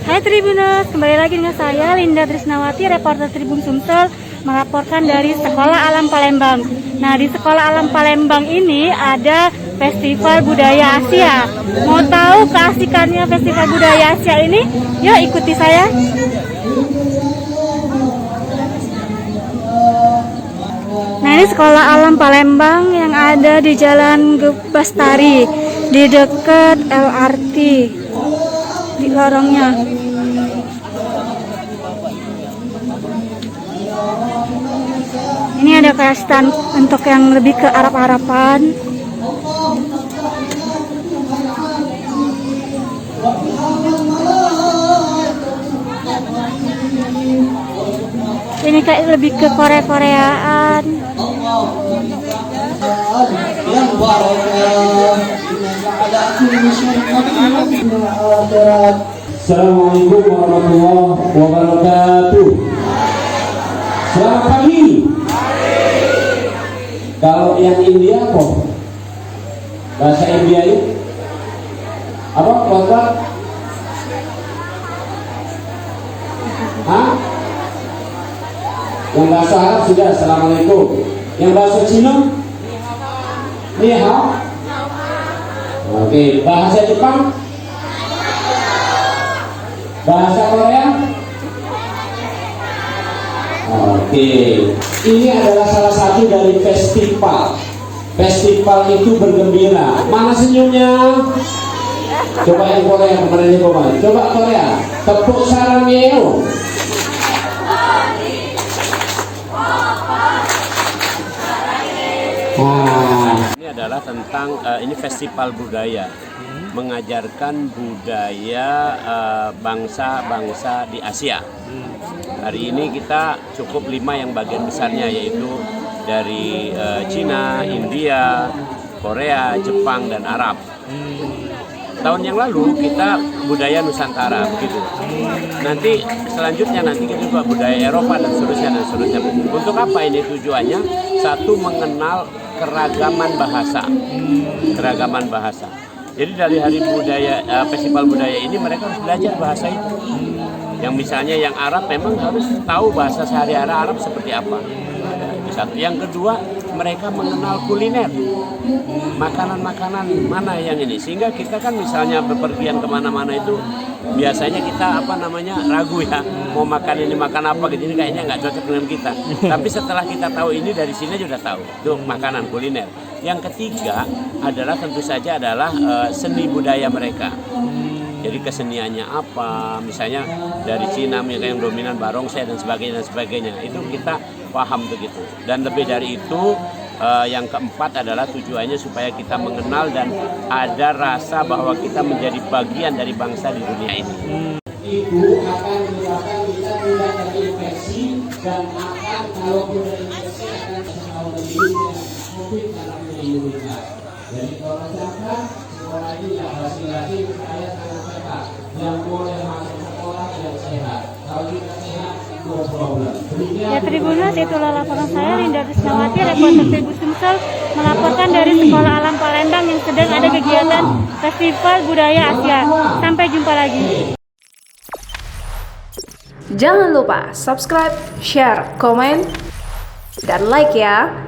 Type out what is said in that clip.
Hai Tribuners, kembali lagi dengan saya Linda Trisnawati, reporter Tribun Sumsel, melaporkan dari Sekolah Alam Palembang. Nah, di Sekolah Alam Palembang ini ada Festival Budaya Asia. Mau tahu keasikannya Festival Budaya Asia ini? Yuk ikuti saya. Nah, ini Sekolah Alam Palembang yang ada di Jalan Gebastari, di dekat LRT, di lorongnya. Ini ada kayak stand untuk yang lebih ke Arab-Araban. Ini kayak lebih ke Korea-Koreaan. Assalamualaikum warahmatullahi wabarakatuh. Selamat pagi. Kalau yang India apa? Bahasa India itu apa? Keluarga? Hah? Yang bahasa Arab sudah Assalamualaikum. Yang bahasa Cina? Ni hao. Oke, bahasa Jepang? Bahasa Korea? Oke, ini adalah salah satu dari festival. Festival itu bergembira. Mana senyumnya? Coba yang Korea kemarin ini coba Korea. Tepuk sarangnya. Ini adalah tentang ini festival budaya, mengajarkan budaya bangsa-bangsa di Asia. Hari ini kita cukup 5 yang bagian besarnya, yaitu dari Cina, India, Korea, Jepang, dan Arab. Tahun yang lalu kita budaya Nusantara begitu. Nanti selanjutnya kita juga budaya Eropa dan seterusnya. Untuk apa ini tujuannya? Satu, mengenal keragaman bahasa. Jadi dari hari budaya festival budaya ini mereka harus belajar bahasa itu. Yang misalnya yang Arab memang harus tahu bahasa sehari-hari Arab seperti apa. Satu. Yang kedua, mereka mengenal kuliner, makanan-makanan mana yang ini, sehingga kita kan misalnya bepergian kemana-mana itu biasanya kita ragu ya, mau makan ini makan apa gitu, ini kayaknya nggak cocok dengan kita. Tapi setelah kita tahu ini, dari sini sudah tahu itu makanan kuliner. Yang ketiga adalah tentu saja adalah seni budaya mereka. Jadi keseniannya apa, misalnya dari Cina yang dominan barongsai dan sebagainya, itu kita paham begitu. Dan lebih dari itu, yang keempat adalah tujuannya supaya kita mengenal dan ada rasa bahwa kita menjadi bagian dari bangsa di dunia ini. Ibu akan menyebabkan kita tidak terinfeksi dan akan kalau terinfeksi akan terkawal COVID karena imunitas. Jadi kalau masyarakat sekolah ini yang laki-laki saya sangat sehat, yang boleh masuk sekolah yang sehat. Kalau kita sehat, no problem. Ya Tribuners, itulah laporan saya Linda Trisnawati, reporter Tribun Sumsel, melaporkan dari Sekolah Alam Palembang yang sedang ada kegiatan Festival Budaya Asia. Sampai jumpa lagi. Jangan lupa subscribe, share, komen, dan like ya.